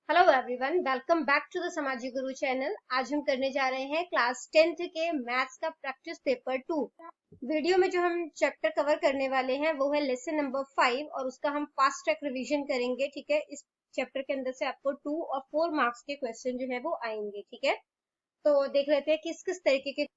Hello everyone, welcome back to the Samaji Guru channel. आज हम करने जा रहे हैं क्लास 10th के मैथ्स का प्रैक्टिस पेपर 2। वीडियो में जो हम चैप्टर कवर करने वाले हैं वो है लेसन नंबर 5 और उसका हम फास्ट ट्रैक रिवीजन करेंगे। ठीक है, इस चैप्टर के अंदर से आपको 2 और 4 मार्क्स के क्वेश्चन जो है वो आएंगे। ठीक है, तो देख लेते हैं किस किस तरीके के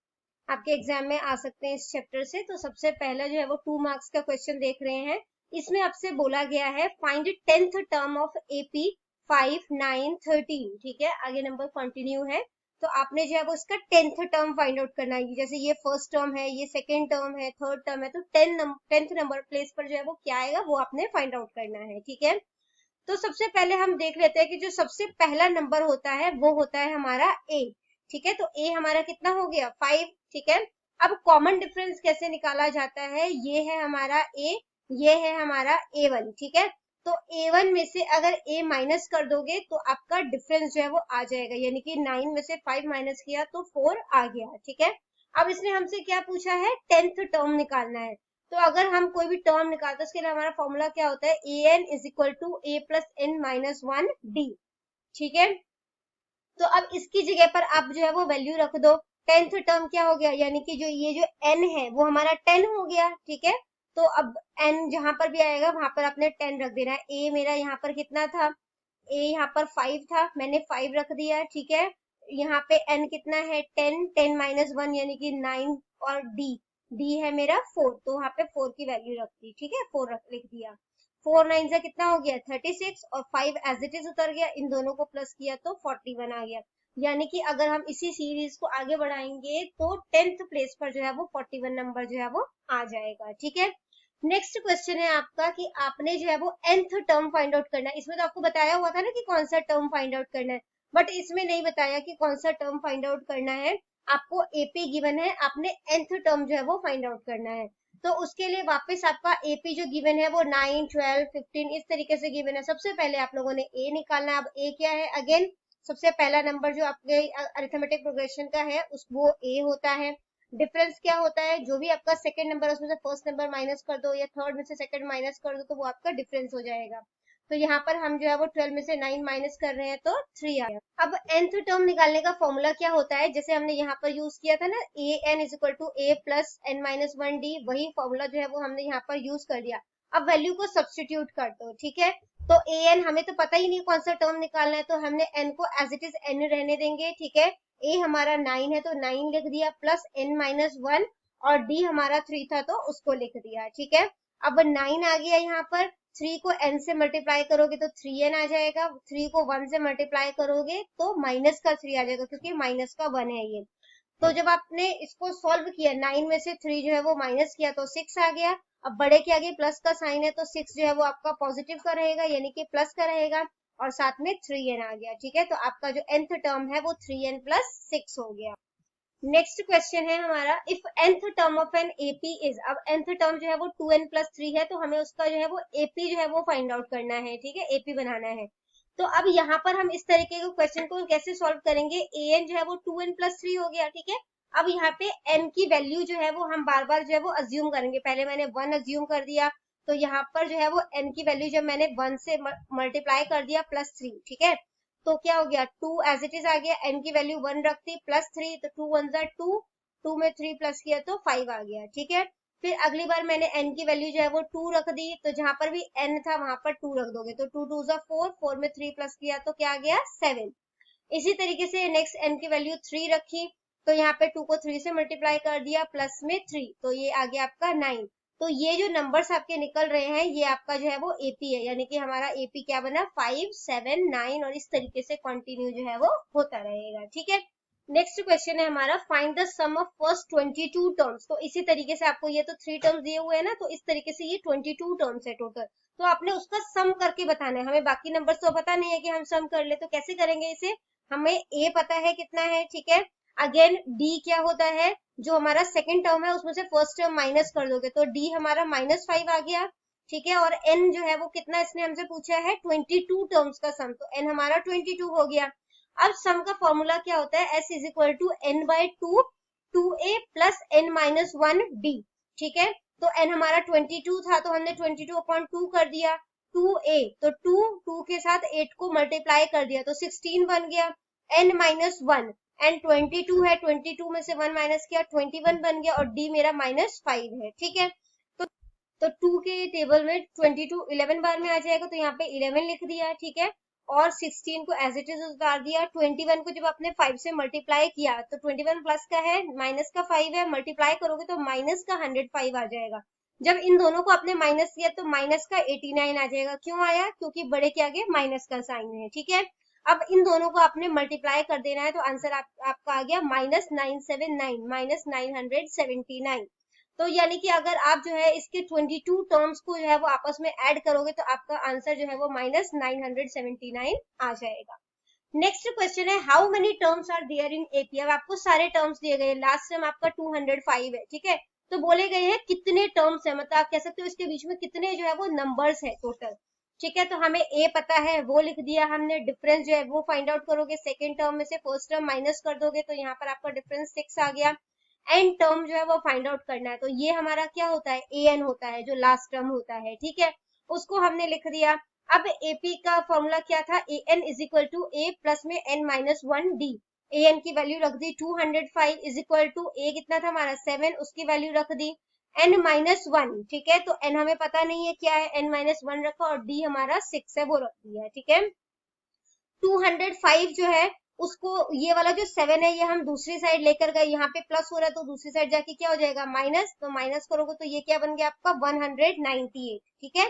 आपके एग्जाम में आ सकते हैं इस चैप्टर से। तो सबसे पहला जो है वो 2 मार्क्स का क्वेश्चन देख रहे हैं। इसमें आपसे बोला गया है find 10th term of AP 5, 9, 13। ठीक है, आगे नंबर कंटिन्यू है। तो आपने जो है वो इसका 10th टर्म फाइंड आउट करना है। जैसे ये फर्स्ट टर्म है, ये सेकेंड टर्म है, थर्ड टर्म है, तो 10th नंबर प्लेस पर जो है वो क्या आएगा वो आपने फाइंड आउट करना है। ठीक है, तो सबसे पहले हम देख लेते हैं कि जो सबसे पहला नंबर होता है वो होता है हमारा ए। ठीक है, तो ए हमारा कितना हो गया 5। ठीक है, अब कॉमन डिफरेंस कैसे निकाला जाता है, ये है हमारा ए, ये है हमारा A1। ठीक है, तो A1 में से अगर A माइनस कर दोगे तो आपका डिफरेंस जो है वो आ जाएगा, यानी कि 9 में से 5 माइनस किया तो 4 आ गया। ठीक है, अब इसने हमसे क्या पूछा है, 10th टर्म निकालना है। तो अगर हम कोई भी टर्म निकालते हैं उसके लिए हमारा फॉर्मूला क्या होता है, A N is equal to A plus N minus 1 D. ठीक है, तो अब इसकी जगह पर आप जो है वो वैल्यू रख दो। 10th टर्म क्या हो गया, यानी कि जो ये जो n है वो हमारा 10 हो गया। ठीक है, तो अब n जहां पर भी आएगा वहां पर आपने 10 रख देना है। a मेरा यहाँ पर कितना था, a यहाँ पर 5 था, मैंने 5 रख दिया। ठीक है, यहाँ पे n कितना है 10, 10 माइनस 1 यानी कि 9, और d है मेरा 4, तो वहां पे 4 की वैल्यू रख दी। ठीक है, 4 लिख दिया। 4 9 से कितना हो गया 36, और 5 एज इट इज उतर गया, इन दोनों को प्लस किया तो 41 आ गया। यानी कि अगर हम इसी सीरीज को आगे बढ़ाएंगे तो 10th प्लेस पर जो है वो 41 नंबर जो है वो आ जाएगा। ठीक है, नेक्स्ट क्वेश्चन है आपका कि आपने जो है वो nth टर्म फाइंड आउट करना है। इसमें तो आपको बताया हुआ था ना कि कौन सा टर्म फाइंड आउट करना है, बट इसमें नहीं बताया कि कौन सा टर्म फाइंड आउट करना है। आपको एपी गिवन है, आपने nth टर्म जो है वो फाइंड आउट करना है। तो उसके लिए वापस आपका एपी जो गिवन है वो 9, 12, 15 इस तरीके से गिवन है। सबसे पहले आप लोगों ने ए निकालना है। अब ए क्या है, अगेन सबसे पहला नंबर जो आपके अरिथमेटिक प्रोग्रेशन का है उस वो ए होता है। डिफरेंस क्या होता है, जो भी आपका सेकंड नंबर है उसमें से फर्स्ट नंबर माइनस कर दो, या थर्ड में से सेकंड माइनस कर दो, तो वो आपका डिफरेंस हो जाएगा। तो यहाँ पर हम जो है वो 12 में से 9 माइनस कर रहे हैं तो 3 आया। अब nth टर्म निकालने का फॉर्मूला क्या होता है, जैसे हमने यहाँ पर यूज किया था ना, A N is equal to A plus N minus 1 D, वही फॉर्मूला जो है वो हमने यहाँ पर यूज कर दिया। अब वैल्यू को सब्सटीट्यूट कर दो। ठीक है, तो ए एन हमें तो पता ही नहीं कौन सा टर्म निकालना है, तो हमने एन को एज इट इज एन रहने देंगे। ठीक है, ए हमारा 9 है तो 9 लिख दिया, प्लस n माइनस 1, और d हमारा 3 था तो उसको लिख दिया। ठीक है, अब 9 आ गया यहाँ पर, 3 को n से मल्टीप्लाई करोगे तो 3n आ जाएगा, 3 को 1 से मल्टीप्लाई करोगे तो माइनस का 3 आ जाएगा, क्योंकि माइनस का 1 है ये। तो जब आपने इसको सॉल्व किया, 9 में से 3 जो है वो माइनस किया तो 6 आ गया। अब बड़े के आगे प्लस का साइन है तो 6 जो है वो आपका पॉजिटिव का रहेगा, यानी कि प्लस का रहेगा, और साथ में 3n आ गया। ठीक है, तो आपका जो nth टर्म है वो 3n प्लस 6 हो गया। नेक्स्ट क्वेश्चन है हमारा, if nth term of an AP is. अब nth टर्म जो है वो 2n प्लस 3 है, तो हमें उसका जो है वो एपी जो है वो फाइंड आउट करना है। ठीक है, एपी बनाना है। तो अब यहाँ पर हम इस तरीके के क्वेश्चन को कैसे सॉल्व करेंगे, an जो है वो 2n प्लस 3 हो गया। ठीक है, अब यहाँ पे n की वैल्यू जो है वो हम बार बार जो है वो अज्यूम करेंगे। पहले मैंने 1 अज्यूम कर दिया, तो यहाँ पर जो है वो n की वैल्यू जब मैंने 1 से मल्टीप्लाई कर दिया प्लस 3। ठीक है, तो क्या हो गया 2 एज इट इज आ गया, n की वैल्यू 1 रखती प्लस 3, तो 2 1 जा 2, 2 में 3 प्लस किया तो 5 आ गया। ठीक है, फिर अगली बार मैंने n की वैल्यू जो है वो 2 रख दी, तो जहां पर भी n था वहां पर 2 रख दोगे, तो 2 2 जा 4, 4 में 3 प्लस किया तो क्या आ गया 7। इसी तरीके से नेक्स्ट n की वैल्यू 3 रखी, तो यहाँ पे 2 को 3 से मल्टीप्लाई कर दिया प्लस में 3, तो ये आ गया आपका 9। तो ये जो नंबर्स आपके निकल रहे हैं ये आपका जो है वो एपी है, यानी कि हमारा एपी क्या बना 5, 7, 9, और इस तरीके से कंटिन्यू जो है वो होता रहेगा। ठीक है, नेक्स्ट क्वेश्चन है हमारा, find the sum of first 22 terms. तो इसी तरीके से आपको ये तो 3 टर्म्स दिए हुए हैं ना, तो इस तरीके से ये 22 टर्म्स है टोटल, तो आपने उसका सम करके बताना है। हमें बाकी नंबर्स तो पता नहीं है कि हम सम कर ले, तो कैसे करेंगे इसे, हमें a पता है कितना है। ठीक है, अगेन d क्या होता है, जो हमारा सेकंड टर्म है उसमें से फर्स्ट टर्म माइनस कर दोगे तो d हमारा -5 आ गया। ठीक है, और n जो है वो कितना इसने हमसे पूछा है 22 टर्म्स का सम, तो n हमारा 22 हो गया। अब सम का फॉर्मूला क्या होता है, s is equal to n by 2, 2a plus n minus 1 d। ठीक है, तो n हमारा 22 था तो हमने 22 अपॉन 2 कर दिया, 2a, तो 2 के साथ 8 को मल्टीप्लाई कर दिया तो 16 बन गया, n माइनस 1, एंड 22 है, 22 में से 1 माइनस किया 21 बन गया, और d मेरा -5 है। ठीक है, तो 2 के टेबल में 22 11 बार में आ जाएगा, तो यहाँ पे 11 लिख दिया। ठीक है, और 16 को एज इट इज उतार दिया। 21 को जब आपने 5 से मल्टीप्लाई किया तो 21 प्लस का है, माइनस का 5 है, मल्टीप्लाई करोगे तो माइनस का 105 आ जाएगा। जब इन दोनों को आपने माइनस किया तो माइनस का 89 आ जाएगा। क्यों आया? क्योंकि बड़े के आगे माइनस का साइन है। ठीक है, अब इन दोनों को आपने मल्टीप्लाई कर देना है, तो आंसर आपका आ गया -979, -979। तो यानी कि अगर आप जो है इसके 22 टर्म्स को जो है वो आपस में ऐड करोगे तो आपका आंसर जो है वो -979 आ जाएगा। नेक्स्ट क्वेश्चन है, how many terms are there in AP. अब आपको सारे टर्म्स दिए गए, लास्ट टाइम आपका 205 है। ठीक है, तो बोले गए हैं कितने टर्म्स है, मतलब आप कह सकते हो इसके बीच में कितने जो है वो नंबर्स है टोटल। ठीक है, तो हमें ए पता है, वो लिख दिया हमने। डिफरेंस जो है वो फाइंड आउट करोगे, सेकेंड टर्म में से फर्स्ट टर्म माइनस कर दोगे तो यहाँ पर आपका डिफरेंस 6 आ गया। एन टर्म जो है वो फाइंड आउट करना है, तो ये हमारा क्या होता है, ए एन होता है, जो लास्ट टर्म होता है। ठीक है, उसको हमने लिख दिया। अब एपी का फॉर्मूला क्या था, A N is equal to A plus में N minus 1 D. A N की वैल्यू रख दी 205 इज इक्वल टू ए कितना था हमारा 7, उसकी वैल्यू रख दी एन माइनस 1। ठीक है, तो एन हमें पता नहीं है क्या है, एन माइनस 1 रखा, और डी हमारा 6 है वो रख दिया है। ठीक है, 205 जो है उसको, ये वाला जो 7 है ये हम दूसरी साइड लेकर गए, यहाँ पे प्लस हो रहा है तो दूसरी साइड जाके क्या हो जाएगा माइनस, तो माइनस करोगे तो ये क्या बन गया आपका 198। ठीक है,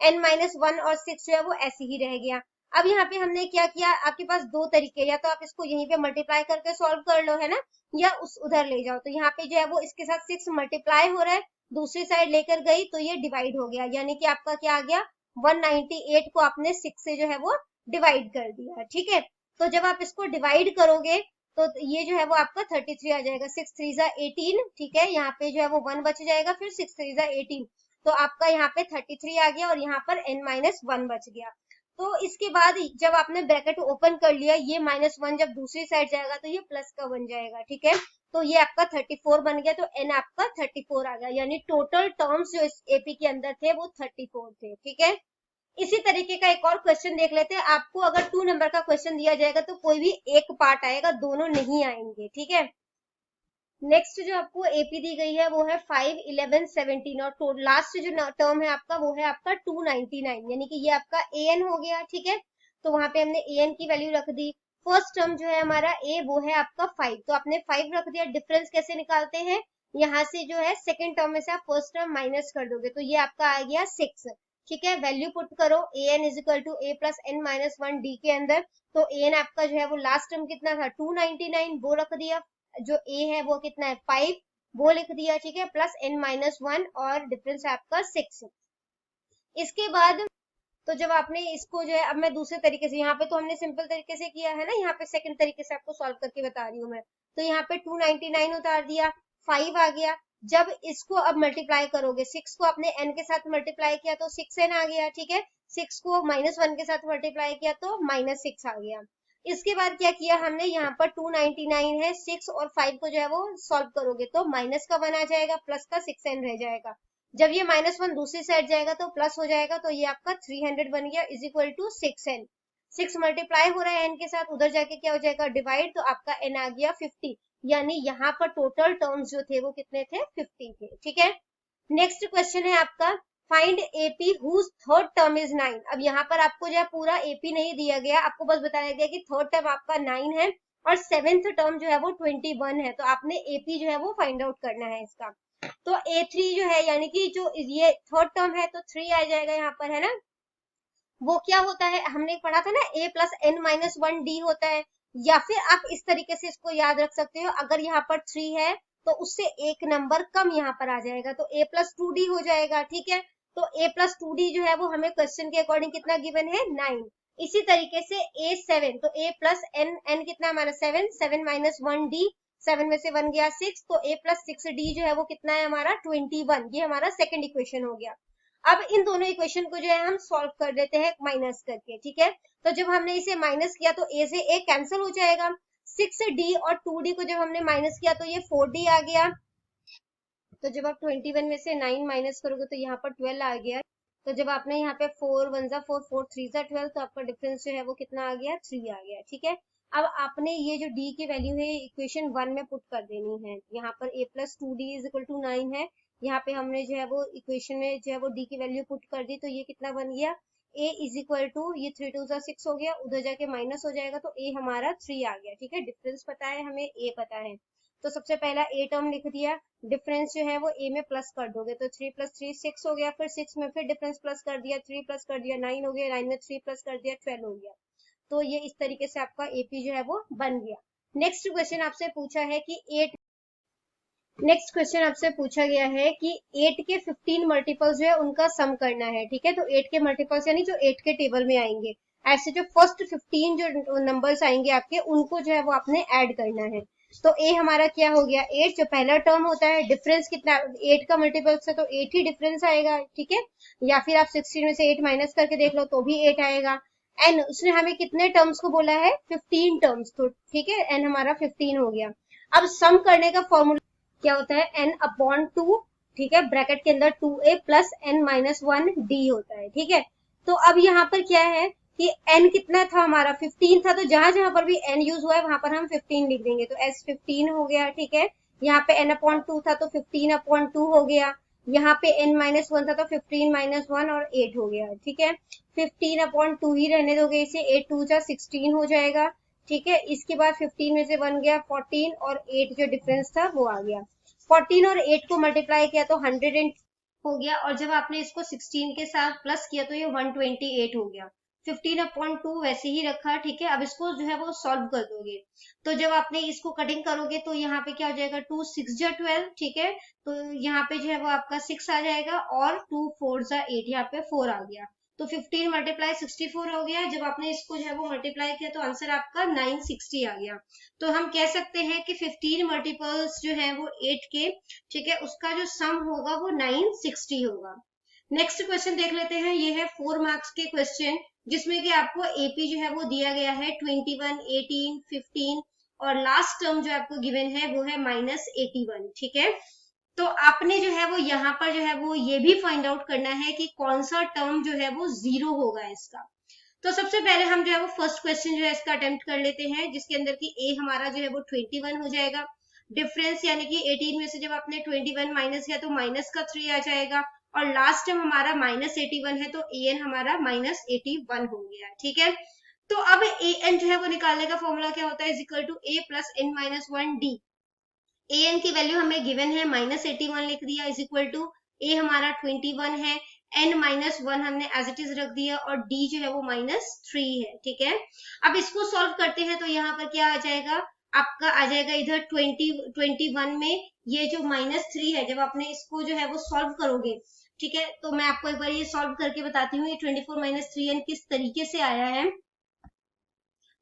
n माइनस 1 और 6 जो है वो ऐसे ही रह गया। अब यहाँ पे हमने क्या किया, आपके पास दो तरीके, या तो आप इसको यहीं पे मल्टीप्लाई करके सॉल्व कर लो, है ना, या उस उधर ले जाओ। तो यहाँ पे जो है वो इसके साथ 6 मल्टीप्लाई हो रहा है, दूसरी साइड लेकर गई तो ये डिवाइड हो गया, यानी कि आपका क्या आ गया 198 को आपने 6 से जो है वो डिवाइड कर दिया। ठीक है, तो जब आप इसको डिवाइड करोगे तो ये जो है वो आपका 33 आ जाएगा। 6 3 जा 18। ठीक है, यहाँ पे जो है वो 1 बच जाएगा, फिर 6 3 जा 18, तो आपका यहाँ पे 33 आ गया, और यहाँ पर n माइनस 1 बच गया। तो इसके बाद जब आपने ब्रैकेट ओपन कर लिया, ये -1 जब दूसरी साइड जाएगा तो ये प्लस का बन जाएगा। ठीक है, तो ये आपका 34 बन गया, तो n आपका 34 आ गया, यानी टोटल टर्म्स जो इस एपी के अंदर थे वो 34 थे। ठीक है, इसी तरीके का एक और क्वेश्चन देख लेते हैं। आपको अगर 2 नंबर का क्वेश्चन दिया जाएगा तो कोई भी एक पार्ट आएगा, दोनों नहीं आएंगे। ठीक है, नेक्स्ट जो आपको एपी दी गई है वो है 5, 11, 17, और लास्ट जो टर्म है आपका वो है आपका 299, यानी कि ये आपका ए एन हो गया। ठीक है, तो वहां पे हमने ए एन की वैल्यू रख दी। फर्स्ट टर्म जो है हमारा ए वो है आपका 5, तो आपने 5 रख दिया। डिफरेंस कैसे निकालते हैं, यहाँ से जो है सेकेंड टर्म में से आप फर्स्ट टर्म माइनस कर दोगे, तो ये आपका आ गया 6। ठीक है, वैल्यू पुट करो, A N is equal to A plus N minus 1 D के अंदर, तो ए एन आपका जो है वो लास्ट टर्म कितना था 299, वो रख दिया। जो ए है वो कितना है 5, वो लिख दिया। ठीक है, प्लस n माइनस 1, और डिफरेंस है आपका 6। इसके बाद तो जब आपने इसको जो है, अब मैं दूसरे तरीके से, यहाँ पे तो हमने सिंपल तरीके से किया है ना, यहाँ पे सेकंड तरीके से आपको सॉल्व करके बता रही हूँ मैं। तो यहाँ पे 299 उतार दिया, 5 आ गया। जब इसको अब मल्टीप्लाई करोगे, 6 को आपने n के साथ मल्टीप्लाई किया तो 6n आ गया। ठीक है, 6 को -1 के साथ मल्टीप्लाई किया तो -6 आ गया। इसके बाद क्या किया हमने, यहाँ पर 299 है, 6 और 5 को जो है वो सॉल्व करोगे तो माइनस का 1 आ जाएगा, प्लस का 6n रह जाएगा। जब ये -1 दूसरी साइड जाएगा तो प्लस हो जाएगा, तो ये आपका 300 बन गया is equal to 6n। 6 multiply हो रहा है n के साथ, उधर जाके क्या हो जाएगा डिवाइड, तो आपका n आ गया 50, यानी यहाँ पर टोटल टर्म्स जो थे वो कितने थे 50 थे। ठीक है, नेक्स्ट क्वेश्चन है आपका, find AP whose third term is 9। अब यहाँ पर आपको जो है पूरा एपी नहीं दिया गया, आपको बस बताया गया कि थर्ड टर्म आपका 9 है और सेवेंथ टर्म जो है वो 21 है, तो आपने एपी जो है वो फाइंड आउट करना है इसका। तो A3 जो है, यानी कि जो ये थर्ड टर्म है तो 3 आ जाएगा यहाँ पर, है ना। वो क्या होता है, हमने पढ़ा था ना, a plus N minus 1 d होता है, या फिर आप इस तरीके से इसको याद रख सकते हो, अगर यहाँ पर 3 है तो उससे एक नंबर कम यहाँ पर आ जाएगा, तो a प्लस 2d हो जाएगा। ठीक है, तो a प्लस 2d जो है वो हमें क्वेश्चन के अकॉर्डिंग कितना गिवन है 9। इसी तरीके से a7, तो a प्लस एन, एन कितना हमारा 7, 7 माइनस 1 डी, 7 में से 1 गया 6, तो a प्लस 6d जो है वो कितना है हमारा 21, ये हमारा सेकंड इक्वेशन हो गया। अब इन दोनों इक्वेशन को जो है हम सॉल्व कर देते हैं माइनस करके। ठीक है, तो जब हमने इसे माइनस किया तो a से a कैंसिल हो जाएगा, 6d और 2d को जब हमने माइनस किया तो ये 4d आ गया। तो जब आप 21 में से 9 माइनस करोगे तो यहाँ पर 12 आ गया, तो जब आपने यहाँ पे 4 1 जा 4 4 3 जा 12, तो आपका डिफरेंस जो है वो कितना आ गया, 3 आ गया। ठीक है, अब आपने ये जो d की वैल्यू है इक्वेशन 1 में पुट कर देनी है। यहाँ पर a plus 2d is equal to 9 है, यहाँ पे हमने जो है वो इक्वेशन में जो है वो d की वैल्यू पुट कर दी, तो ये कितना बन गया, a इज इक्वल टू, ये 3 2 जा 6 हो गया, उधर जाके माइनस हो जाएगा, तो a हमारा 3 आ गया। ठीक है, डिफरेंस पता है हमें, a पता है, तो सबसे पहला a टर्म लिख दिया, डिफरेंस जो है वो a में प्लस कर दोगे, तो 3 प्लस 3 6 हो गया, फिर 6 में फिर डिफरेंस प्लस कर दिया, 3 प्लस कर दिया 9 हो गया, 9 में 3 प्लस कर दिया 12 हो गया। तो ये इस तरीके से आपका AP जो है वो बन गया। नेक्स्ट क्वेश्चन आपसे पूछा है कि 8 नेक्स्ट क्वेश्चन आपसे पूछा गया है कि 8 के 15 मल्टीपल्स जो है उनका सम करना है। ठीक है, तो 8 के मल्टीपल्स यानी जो 8 के टेबल में आएंगे, ऐसे जो फर्स्ट 15 जो नंबर्स आएंगे आपके, उनको जो है वो आपने ऐड करना है। तो ए हमारा क्या हो गया, 8 जो पहला टर्म होता है, डिफरेंस कितना, 8 का मल्टीपल से तो 8 ही डिफरेंस आएगा। ठीक है, या फिर आप 16 में से 8 माइनस करके देख लो तो भी 8 आएगा। एन उसने हमें कितने टर्म्स को बोला है, 15 टर्म्स, तो ठीक है एन हमारा 15 हो गया। अब सम करने का फॉर्मूला क्या होता है, n अपॉन 2, ठीक है, ब्रैकेट के अंदर 2a plus n minus 1d होता है। ठीक है, तो अब यहाँ पर क्या है कि n कितना था हमारा, 15 था, तो जहां जहां पर भी n यूज हुआ है वहां पर हम 15 लिख देंगे, तो s 15 हो गया। ठीक है, यहाँ पे n अपॉन 2 था तो 15 अपॉन 2 हो गया, यहाँ पे n माइनस 1 था तो 15 माइनस 1 और 8 हो गया। ठीक है, 15 अपॉन 2 ही रहने दोगे इसे, 8 2 जा 16 हो जाएगा। ठीक है, इसके बाद 15 में से बन गया 14 और 8 जो डिफरेंस था वो आ गया। 14 और 8 को मल्टीप्लाई किया तो 100 हो गया, और जब आपने इसको 16 के साथ प्लस किया तो ये 128 हो गया। 15 अपॉन 2 वैसे ही रखा। ठीक है, अब इसको जो है वो सॉल्व कर दोगे, तो जब आपने इसको कटिंग करोगे तो यहाँ पे क्या हो जाएगा, 2 6 जा 12। ठीक है, तो यहाँ पे जो है वो आपका 6 आ जाएगा, और 2 4 जा 8, यहाँ पे 4 आ गया, तो 15 मल्टीप्लाई 64 हो गया। जब आपने इसको जो है वो मल्टीप्लाई किया तो आंसर आपका 960 आ गया। तो हम कह सकते हैं कि 15 मल्टीपल्स जो है वो 8 के, ठीक है, उसका जो सम होगा वो 960 होगा। नेक्स्ट क्वेश्चन देख लेते हैं, ये है 4 मार्क्स के क्वेश्चन, जिसमें कि आपको एपी जो है वो दिया गया है 21 18 15, और लास्ट टर्म जो आपको गिवन है वो है -81। ठीक है, तो आपने जो है वो यहाँ पर जो है वो ये भी फाइंड आउट करना है कि कौन सा टर्म जो है वो 0 होगा इसका। तो सबसे पहले हम जो है वो फर्स्ट क्वेश्चन जो है इसका अटेम्प्ट कर लेते हैं, जिसके अंदर की ए हमारा जो है वो 21 हो जाएगा, डिफरेंस यानी कि 18 में से जब आपने 21 माइनस किया तो माइनस का 3 आ जाएगा, और लास्ट टर्म हमारा -81 है, तो ए एन हमारा -81 हो गया। ठीक है, तो अब ए एन जो है वो निकालने का फॉर्मूला क्या होता है, is equal to A plus N minus 1 D. A N की वैल्यू हमें गिवन है -81 लिख दिया, इज इक्वल टू ए हमारा 21 है, n माइनस 1 हमने एज इट इज रख दिया, और d जो है वो -3 है। ठीक है, अब इसको सॉल्व करते हैं तो यहाँ पर क्या आ जाएगा, आपका आ जाएगा इधर 21 में ये जो -3 है, जब आपने इसको जो है वो सॉल्व करोगे, ठीक है, तो मैं आपको एक बार ये सॉल्व करके बताती हूँ, ये 24 - 3n किस तरीके से आया है।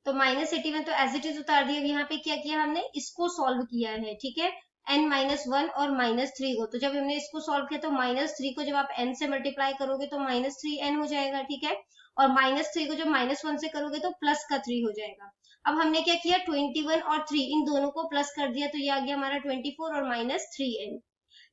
तो -81 तो एज इट इज उतार दिया, यहाँ पे क्या किया हमने, इसको सॉल्व किया है। ठीक है, n-1 और -3 को, तो जब हमने इसको सॉल्व किया तो -3 को जब आप n से मल्टीप्लाई करोगे तो -3n हो जाएगा। ठीक है, और -3 को जब -1 से करोगे तो प्लस का 3 हो जाएगा। अब हमने क्या किया, 21 और 3 इन दोनों को प्लस कर दिया, तो ये आ गया हमारा 24 और -3n।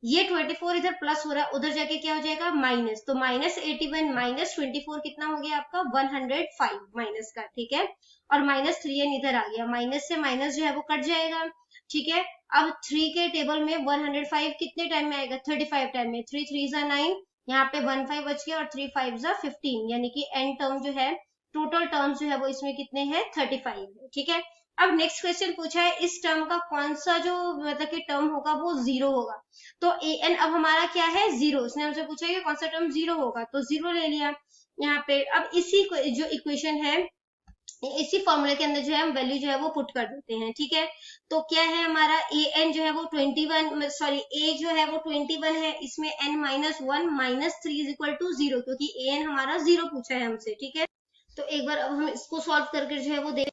ये 24 इधर प्लस हो रहा है, उधर जाके क्या हो जाएगा माइनस, तो -81 -24 कितना हो गया आपका 105 माइनस का। ठीक है, और -3n इधर आ गया, माइनस से माइनस जो है वो कट जाएगा। ठीक है, अब 3 के टेबल में 105 कितने टाइम में आएगा, 35 टाइम में, 3 3 जा 9, यहाँ पे 1 5 बच गया, और 3 5 जा 15, यानी कि एन टर्म जो है, टोटल टर्म्स जो है वो इसमें कितने हैं, 35 है। ठीक है, अब नेक्स्ट क्वेश्चन पूछा है, इस टर्म का कौन सा जो मतलब कि टर्म होगा वो 0 होगा, तो ए एन अब हमारा क्या है 0, उसने हमसे पूछा है कि कौन सा टर्म 0 होगा, तो 0 ले लिया यहाँ पे। अब इसी जो इक्वेशन है, इसी फॉर्मूले के अंदर जो है हम वैल्यू जो है वो पुट कर देते हैं। ठीक है, तो क्या है हमारा ए एन जो है वो 21, सॉरी ए जो है वो 21 है, इसमें n -1 -3 इज इक्वल टू 0, क्योंकि ए एन हमारा 0 पूछा है हमसे। ठीक है, तो एक बार अब हम इसको सॉल्व करके जो है वो देख,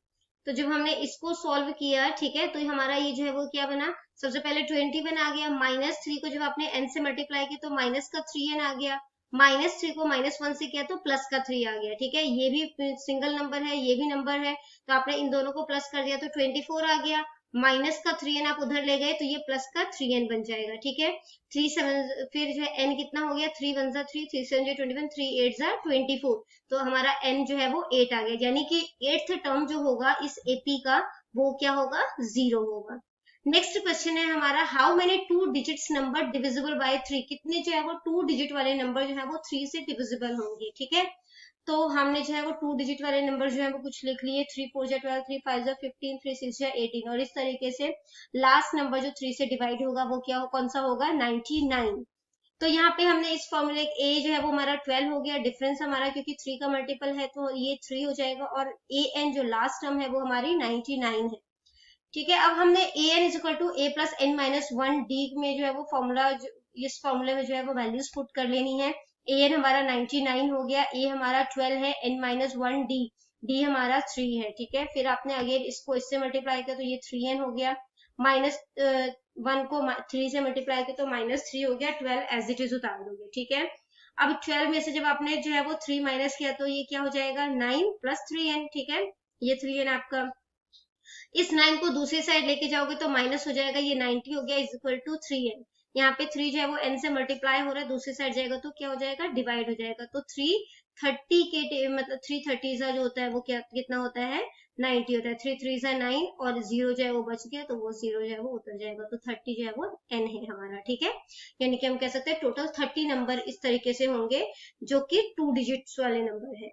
तो जब हमने इसको सॉल्व किया, ठीक है, तो हमारा ये जो है वो क्या बना, सबसे पहले 21 आ गया, -3 को जब आपने n से मल्टीप्लाई किया तो माइनस का 3n आ गया, -3 को -1 से किया तो प्लस का 3 आ गया। ठीक है, ये भी सिंगल नंबर है, ये भी नंबर है, तो आपने इन दोनों को प्लस कर दिया तो 24 आ गया, माइनस का 3n आप उधर ले गए तो ये प्लस का 3n बन जाएगा, ठीक है। 3 7 फिर जो है n कितना हो गया, 3 1 3, 3 7 21, 3 8 24, तो हमारा n जो है वो 8 आ गया, यानी कि 8th टर्म जो होगा इस AP का वो क्या होगा, 0 होगा। नेक्स्ट क्वेश्चन है हमारा, how many 2 digits number divisible by 3, कितने जो है वो 2 डिजिट वाले नंबर जो है वो 3 से डिविजिबल होंगे, ठीक है। तो हमने जो है वो 2 डिजिट वाले नंबर जो है वो कुछ लिख लिए, 3 4 12, 3 5 15, 3 6 18, और इस तरीके से लास्ट नंबर जो 3 से डिवाइड होगा वो क्या हो, कौन सा होगा, 99। तो यहाँ पे हमने इस फॉर्मूले ए जो है वो हमारा 12 हो गया, डिफरेंस हमारा क्योंकि 3 का मल्टीपल है तो ये 3 हो जाएगा, और ए एन जो लास्ट टर्म है वो हमारी 99 है, ठीक है। अब हमने A N is equal to A plus N minus 1 D में जो है वो फॉर्मूला, इस फॉर्मूले में जो है वो वैल्यूज पुट कर लेनी है। ए एन हमारा 99 हो गया, ए हमारा 12 है, एन माइनस 1 डी, डी हमारा 3 है, ठीक है। फिर आपने अगेन इसको इससे मल्टीप्लाई किया तो ये 3n हो गया, माइनस 1 को 3 से मल्टीप्लाई किया तो माइनस 3 हो गया, 12 एज इट इज उतार दोगे, ठीक है। अब 12 में से जब आपने जो है वो 3 माइनस किया तो ये क्या हो जाएगा, 9 प्लस 3n, ठीक है। ये 3n आपका, इस 9 को दूसरी साइड लेके जाओगे तो माइनस हो जाएगा, ये 90 हो गया, इज इक्वल टू 3n। यहाँ पे 3 जो है वो n से मल्टीप्लाई हो रहा है, दूसरी साइड जाएगा तो क्या हो जाएगा, डिवाइड हो जाएगा, तो 330 के मतलब 330 जो होता है वो क्या कितना होता है, 90 होता है, 3 3 9, और 0 जो है वो बच गया तो वो 0 जो है वो उतर जाएगा, तो 30 जो है वो n है हमारा, ठीक है। यानी कि हम कह सकते हैं टोटल 30 नंबर इस तरीके से होंगे जो कि 2 डिजिट्स वाले नंबर है।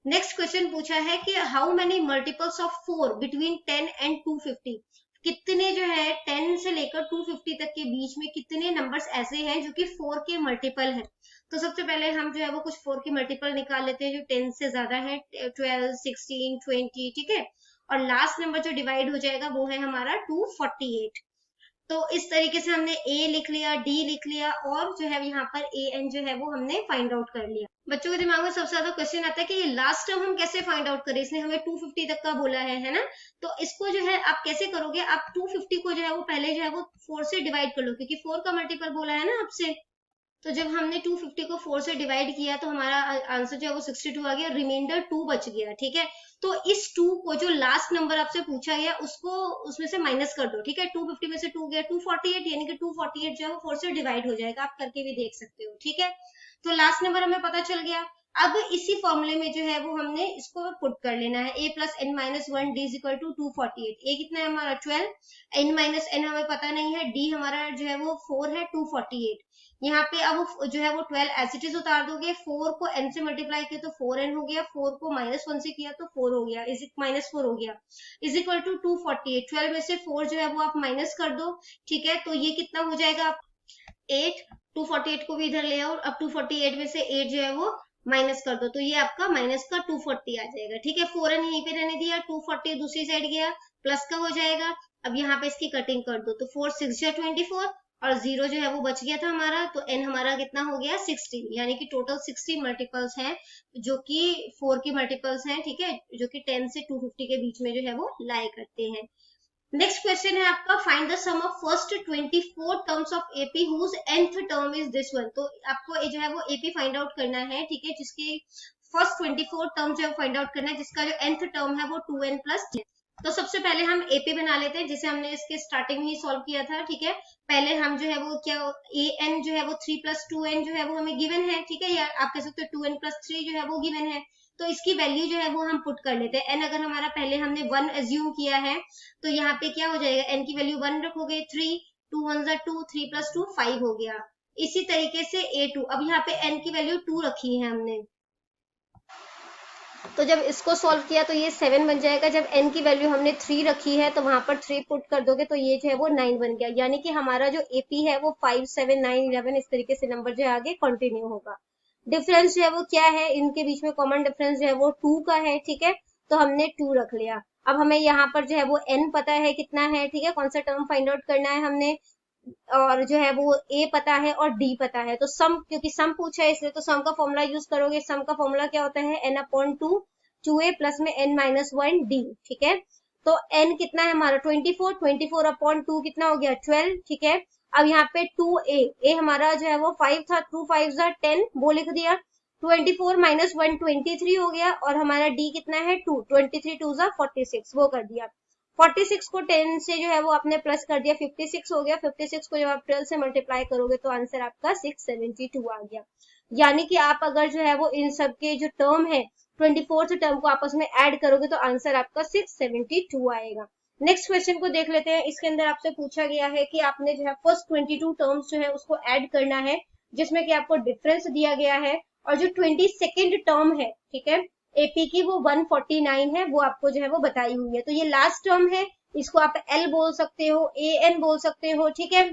नेक्स्ट क्वेश्चन पूछा है कि how many multiples of 4 between 10 and 250, कितने जो है 10 से लेकर 250 तक के बीच में कितने नंबर्स ऐसे हैं जो कि 4 के मल्टीपल हैं। तो सबसे पहले हम जो है वो कुछ 4 के मल्टीपल निकाल लेते हैं जो 10 से ज्यादा है, 12 16 20, ठीक है। और लास्ट नंबर जो डिवाइड हो जाएगा वो है हमारा 248। तो इस तरीके से हमने ए लिख लिया, डी लिख लिया, और जो है यहाँ पर ए एन जो है वो हमने फाइंड आउट कर लिया। बच्चों के दिमाग में सबसे ज्यादा क्वेश्चन आता है कि ये लास्ट टर्म हम कैसे फाइंड आउट करें, इसने हमें 250 तक का बोला है ना। तो इसको जो है आप कैसे करोगे, आप 250 को जो है वो पहले जो है वो 4 से डिवाइड कर लो, क्योंकि 4 का मल्टीपल बोला है ना आपसे। तो जब हमने 250 को 4 से डिवाइड किया तो हमारा आंसर जो है वो 62 आ गया, रिमाइंडर 2 बच गया, ठीक है। तो इस 2 को जो लास्ट नंबर आपसे पूछा गया उसको उसमें से माइनस कर दो, ठीक है। 250 में से 2 गया 248, यानी कि 248 जो है वो 4 से डिवाइड हो जाएगा, आप करके भी देख सकते हो, ठीक है। तो लास्ट नंबर हमें पता चल गया। अब इसी फॉर्मूले में जो है वो हमने इसको पुट कर लेना है, a plus N minus 1 d equal to 248, a कितना है हमारा 12, एन माइनस एन हमें पता नहीं है, डी हमारा जो है वो 4 है, 248। यहाँ पे अब जो है वो 12 एज इट इज उतार दोगे, 4 को n से मल्टीप्लाई किया तो 4n हो गया, 4 को माइनस 1 से किया तो 4 हो गया, माइनस 4 हो गया, इज इक्वल टू 248। 12 में से 4 जो है वो आप माइनस कर दो, ठीक है। तो ये कितना हो जाएगा, 8, 248 को भी इधर ले आओ, अब 248 में से 8 जो है वो माइनस कर दो, तो ये आपका माइनस का 240 आ जाएगा, ठीक है। 4n यहीं पे रहने दिया, 240 दूसरी साइड गया, प्लस का हो जाएगा। अब यहाँ पे इसकी कटिंग कर दो, तो 4 6 24, और 0 जो है वो बच गया था हमारा, तो n हमारा कितना हो गया 60, यानी कि टोटल 60 मल्टीपल्स हैं जो कि 4 की मल्टीपल्स हैं, ठीक है, जो कि 10 से 250 के बीच में जो है वो लाई करते हैं। नेक्स्ट क्वेश्चन है आपका, find the sum of first 24 terms of AP whose nth term is this one. तो आपको जो है वो एपी फाइंड आउट करना है, ठीक है, जिसकी फर्स्ट 24 टर्म जो है फाइंड आउट करना है, जिसका जो nth टर्म है वो 2n प्लस 10। तो सबसे पहले हम एपी बना लेते हैं, जिसे हमने इसके स्टार्टिंग में ही सॉल्व किया था, ठीक है। पहले हम जो है वो क्या, ए एन जो है वो 3 प्लस 2n जो है वो हमें गिवन है, ठीक है, या आप कह सकते हो 2n प्लस 3 जो है वो गिवन है। तो इसकी वैल्यू जो है वो हम पुट कर लेते हैं। एन अगर हमारा पहले हमने 1 एज्यूम किया है तो यहाँ पे क्या हो जाएगा, एन की वैल्यू 1 रखोगे, 3 2 1 2, 3 प्लस 2 5 हो गया। इसी तरीके से a2, अब यहाँ पे n की वैल्यू 2 रखी है हमने, तो जब इसको सॉल्व किया तो ये 7 बन जाएगा। जब n की वैल्यू हमने 3 रखी है तो वहां पर 3 पुट कर दोगे तो ये जो है वो 9 बन गया, यानी कि हमारा जो AP है वो 5 7 9 11 इस तरीके से नंबर जो है आगे कंटिन्यू होगा। डिफरेंस जो है वो क्या है, इनके बीच में कॉमन डिफरेंस जो है वो 2 का है, ठीक है, तो हमने 2 रख लिया। अब हमें यहाँ पर जो है वो n पता है कितना है, ठीक है, कौन सा टर्म फाइंड आउट करना है हमने, और जो है वो a पता है और d पता है। तो सम, क्योंकि सम पूछा है इसलिए तो सम का फॉर्मूला यूज करोगे। सम का फॉर्मूला क्या होता है, n/2 2a प्लस में n-1d, ठीक है। तो n कितना है हमारा 24, 24/2 कितना हो गया 12, ठीक है। अब यहाँ पे 2a, a हमारा जो है वो 5 था, 2 5 10 वो लिख दिया, 24 माइनस 1 23 हो गया, और हमारा d कितना है 2, 23 2 46 वो कर दिया। 46 को 10 से जो है वो आपने प्लस कर दिया, 56 हो गया। 56 को जब आप 12 से मल्टीप्लाई करोगे तो आंसर आपका 672 आ गया। यानी कि आप अगर जो है वो इन सब के जो टर्म है 24th टर्म को आपस में ऐड करोगे तो आंसर आपका 672 आएगा। नेक्स्ट क्वेश्चन को देख लेते हैं। इसके अंदर आपसे पूछा गया है कि आपने जो है फर्स्ट 22 टर्म्स जो है उसको ऐड करना है, जिसमें कि आपको डिफरेंस दिया गया है, और जो 22nd टर्म है, ठीक है, एपी की, वो 149 है, वो आपको जो है वो बताई हुई है। तो ये लास्ट टर्म है, इसको आप एल बोल सकते हो, ए एन बोल सकते हो, ठीक है।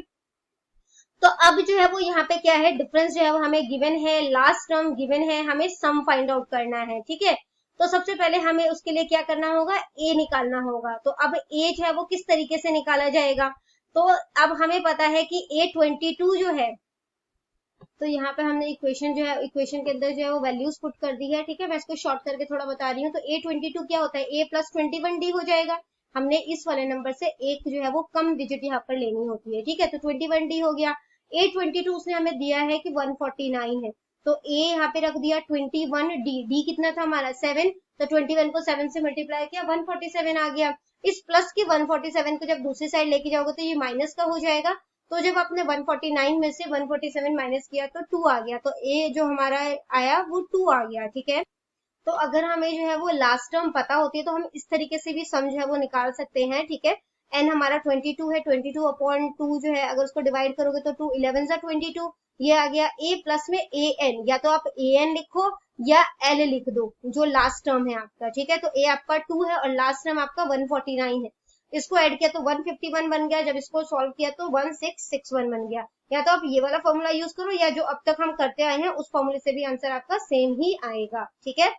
तो अब जो है वो यहाँ पे क्या है, डिफरेंस जो है वो हमें गिवन है, लास्ट टर्म गिवन है, हमें सम फाइंड आउट करना है, ठीक है। तो सबसे पहले हमें उसके लिए क्या करना होगा, ए निकालना होगा। तो अब ए जो है वो किस तरीके से निकाला जाएगा, तो अब हमें पता है कि A22 जो है, तो यहाँ पे हमने इक्वेशन जो है, इक्वेशन के अंदर जो है वो वैल्यूज पुट कर दी है, ठीक है। मैं इसको शॉर्ट करके थोड़ा बता रही हूँ। तो A22 क्या होता है, A प्लस 21D हो जाएगा। हमने इस वाले नंबर से एक जो है वो कम डिजिट यहाँ पर लेनी होती है, ठीक है। तो 21D हो गया। A22 उसने हमें दिया है कि 149 है, तो A यहाँ पे रख दिया 21D, D कितना था हमारा 7, तो 21 को 7 से मल्टीप्लाई किया, 147 आ गया। इस प्लस की 147 को जब दूसरी साइड लेके जाओगे तो ये माइनस का हो जाएगा। तो जब आपने 149 में से 147 माइनस किया तो 2 आ गया, तो A जो हमारा आया वो 2 आ गया, ठीक है। तो अगर हमें जो है वो लास्ट टर्म पता होती है तो हम इस तरीके से भी सम जो है वो निकाल सकते हैं, ठीक है। एन हमारा 22 है, 22 अपॉन 2 जो है अगर उसको डिवाइड करोगे तो 2 11 जा 22, ये आ गया। ए प्लस में ए एन, या तो आप ए एन लिखो या एल लिख दो, जो लास्ट टर्म है आपका, ठीक है। तो ए आपका 2 है और लास्ट टर्म आपका 149 है। इसको ऐड किया तो 151 बन गया, जब इसको सॉल्व किया तो 1661 बन गया। या तो आप ये वाला फॉर्मूला यूज करो, या जो अब तक हम करते आए हैं उस फॉर्मूले से भी आंसर आपका सेम ही आएगा, ठीक है।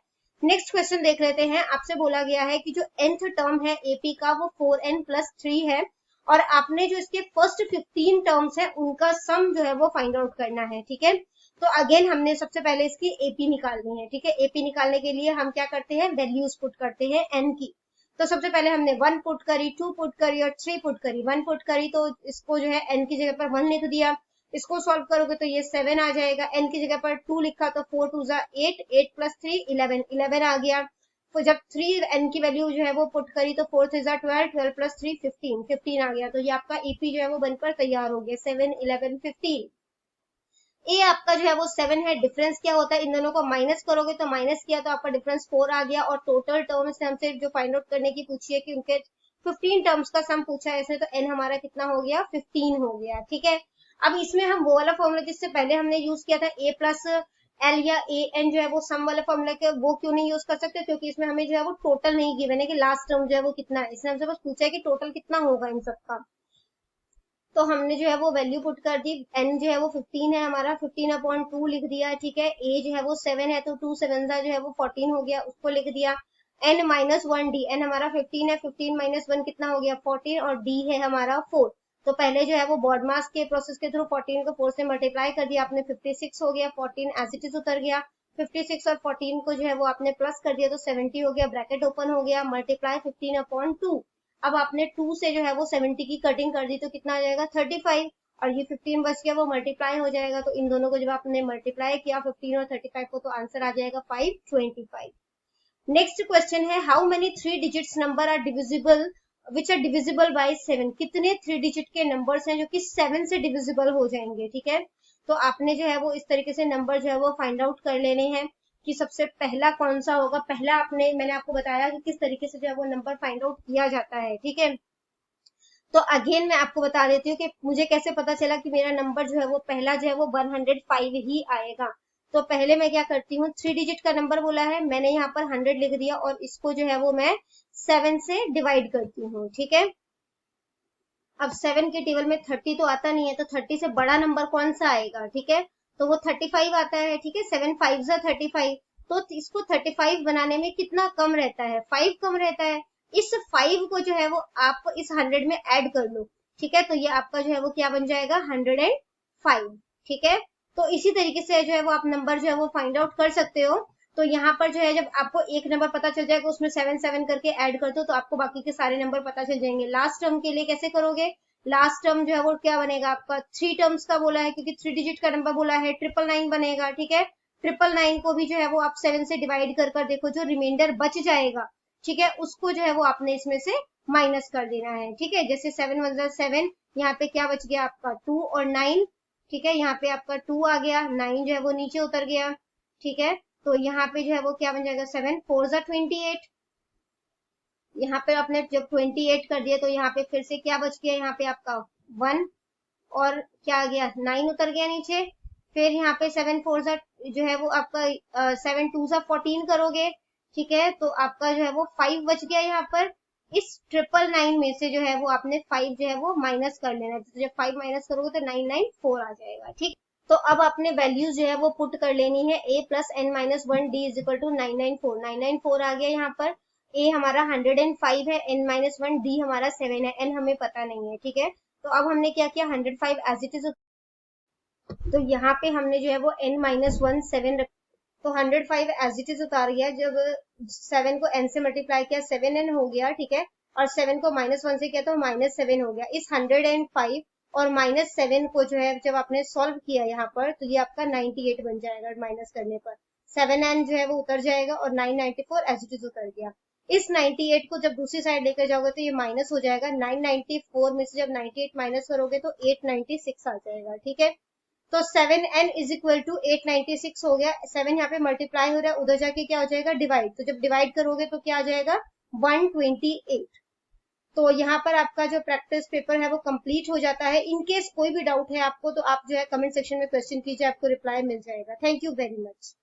नेक्स्ट क्वेश्चन देख लेते हैं। आपसे बोला गया है कि जो nth टर्म है एपी का वो 4n प्लस 3 है, और आपने जो इसके फर्स्ट 15 टर्म्स है उनका सम जो है वो फाइंड आउट करना है, ठीक है। तो अगेन हमने सबसे पहले इसकी एपी निकालनी है, ठीक है। एपी निकालने के लिए हम क्या करते हैं, वैल्यूज पुट करते हैं n की। तो सबसे पहले हमने 1 पुट करी, 2 पुट करी और 3 पुट करी। 1 पुट करी तो इसको जो है n की जगह पर 1 लिख दिया। इसको सॉल्व करोगे तो ये 7 आ जाएगा। n की जगह पर 2 लिखा तो 4 2 जा 8, 8 प्लस 3 11, 11 आ गया। तो जब 3 n की वैल्यू जो है वो पुट करी तो 4 3 जा 12, 12 प्लस 3 15, 15 आ गया। तो ये आपका ईपी जो है वो बनकर तैयार हो गया, 7 11 15। ए आपका जो है वो 7 है। डिफरेंस क्या होता है, इन दोनों को माइनस करोगे तो माइनस किया तो आपका डिफरेंस 4 आ गया। और टोटल टर्म से हमसे जो फाइंड आउट करने की पूछी है कि उनके 15 टर्म्स का सम पूछा है इसने, तो एन हमारा कितना हो गया, 15 हो गया, ठीक है। अब इसमें हम वो वाला फॉर्मूला जिससे पहले हमने यूज किया था, ए प्लस एल या ए एन जो है वो सम वाला फॉर्मूला के, वो क्यों नहीं यूज कर सकते, क्योंकि इसमें हमें जो है वो टोटल नहीं गिवन है कि लास्ट टर्म जो है वो कितना है। इसने हमसे बस पूछा है कि टोटल कितना होगा इन सबका। तो हमने जो है वो वैल्यू पुट कर दी। एन जो है वो 15 है हमारा, 15/2 लिख दिया, ठीक है। ए जो है वो 7 है, तो 2 7 जो है वो 14 हो गया, उसको लिख दिया। एन माइनस 1 डी, एन हमारा 15 है, 15 माइनस 1 कितना हो गया 14, और डी है हमारा 4। तो पहले जो है वो बॉड मास के प्रोसेस के थ्रू 14 को 4 से मल्टीप्लाई कर दिया आपने, 56 हो गया। 14 एज इट इज उतर गया। 56 और 14 को जो है वो आपने प्लस कर दिया तो 70 हो गया, ब्रैकेट ओपन हो गया, मल्टीप्लाई 15/2। अब आपने 2 से जो है वो 70 की कटिंग कर दी तो कितना आ जाएगा 35, और ये 15 बच गया वो मल्टीप्लाई हो जाएगा। तो इन दोनों को जब आपने मल्टीप्लाई किया 15 और 35 को, तो आंसर आ जाएगा 525। नेक्स्ट क्वेश्चन है, how many 3 digits number are divisible which are divisible by 7। कितने 3 डिजिट के नंबर्स हैं जो कि 7 से डिविजिबल हो जाएंगे, ठीक है। तो आपने जो है वो इस तरीके से नंबर जो है वो फाइंड आउट कर लेने हैं कि सबसे पहला कौन सा होगा। पहला मैंने आपको बताया कि किस तरीके से जो है वो नंबर फाइंड आउट किया जाता है, ठीक है। तो अगेन मैं आपको बता देती हूँ कि मुझे कैसे पता चला कि मेरा नंबर जो है वो पहला जो है वो 105 ही आएगा। तो पहले मैं क्या करती हूँ, 3 डिजिट का नंबर बोला है, मैंने यहाँ पर 100 लिख दिया और इसको जो है वो मैं 7 से डिवाइड करती हूँ, ठीक है। अब 7 के टेबल में 30 तो आता नहीं है, तो 30 से बड़ा नंबर कौन सा आएगा, ठीक है। तो वो 35 आता है, ठीक है। 7 5 जा 35, तो इसको 35 बनाने में कितना कम रहता है, 5 कम रहता है। इस 5 को जो है वो आप इस 100 में ऐड कर लो, ठीक है। तो ये आपका जो है वो क्या बन जाएगा 105, ठीक है। तो इसी तरीके से जो है वो आप नंबर जो है वो फाइंड आउट कर सकते हो। तो यहाँ पर जो है जब आपको एक नंबर पता चल जाएगा उसमें 7 7 करके ऐड कर दो तो आपको बाकी के सारे नंबर पता चल जाएंगे। लास्ट टर्म के लिए कैसे करोगे, लास्ट टर्म जो है वो क्या बनेगा आपका, 3 टर्म्स का बोला है क्योंकि 3 डिजिट का नंबर बोला है, 999 बनेगा, ठीक है। 999 को भी जो है वो आप 7 से डिवाइड कर देखो, जो रिमाइंडर बच जाएगा, ठीक है, उसको जो है वो आपने इसमें से माइनस कर देना है। ठीक है, जैसे 7 वन जा 7, यहाँ पे क्या बच गया आपका 2 और 9। ठीक है, यहाँ पे आपका 2 आ गया, 9 जो है वो नीचे उतर गया। ठीक है, तो यहाँ पे जो है वो क्या बन जाएगा 7 4 जा 28। यहाँ पे आपने जब 28 कर दिया तो यहाँ पे फिर से क्या बच गया, यहाँ पे आपका 1 और क्या आ गया 9 उतर गया नीचे। फिर यहाँ पे 7 4 जा जो है वो आपका 7 2 जा 14 करोगे। ठीक है, तो आपका जो है वो 5 बच गया यहाँ पर। इस 999 में से जो है वो आपने 5 जो है वो माइनस कर लेना है। तो जब 5 माइनस करोगे तो 994 आ जाएगा। ठीक, तो अब आपने वैल्यूज जो है वो पुट कर लेनी है। a plus n minus 1 d is equal to 994। 994 आ गया यहाँ पर। a हमारा 105 है, n माइनस 1 d हमारा 7 है, n हमें पता नहीं है। ठीक है, तो अब हमने क्या किया 105 एज इट इज, तो यहाँ पे हमने जो है वो n माइनस 1 7 रख, तो 105 एज इट इज उतार गया। जब 7 को n से मल्टीप्लाई किया 7n हो गया। ठीक है, और 7 को माइनस 1 से किया तो माइनस 7 हो गया। इस 105 और माइनस 7 को जो है जब आपने सॉल्व किया यहाँ पर तो ये आपका 98 बन जाएगा। माइनस करने पर 7n जो है वो उतर जाएगा और 994 एज इट इज उतर गया। इस 98 को जब दूसरी साइड लेकर जाओगे तो ये माइनस हो जाएगा। 994 में से जब 98 माइनस करोगे तो 896 आ जाएगा। ठीक है, तो 7n इज इक्वल टू 896 हो गया। 7 यहाँ पे मल्टीप्लाई हो रहा है, उधर जाके क्या हो जाएगा डिवाइड, तो जब डिवाइड करोगे तो क्या आ जाएगा 128। तो यहाँ पर आपका जो प्रैक्टिस पेपर है वो कंप्लीट हो जाता है। इन केस कोई भी डाउट है आपको तो आप जो है कमेंट सेक्शन में क्वेश्चन कीजिए, आपको रिप्लाई मिल जाएगा। Thank you very much.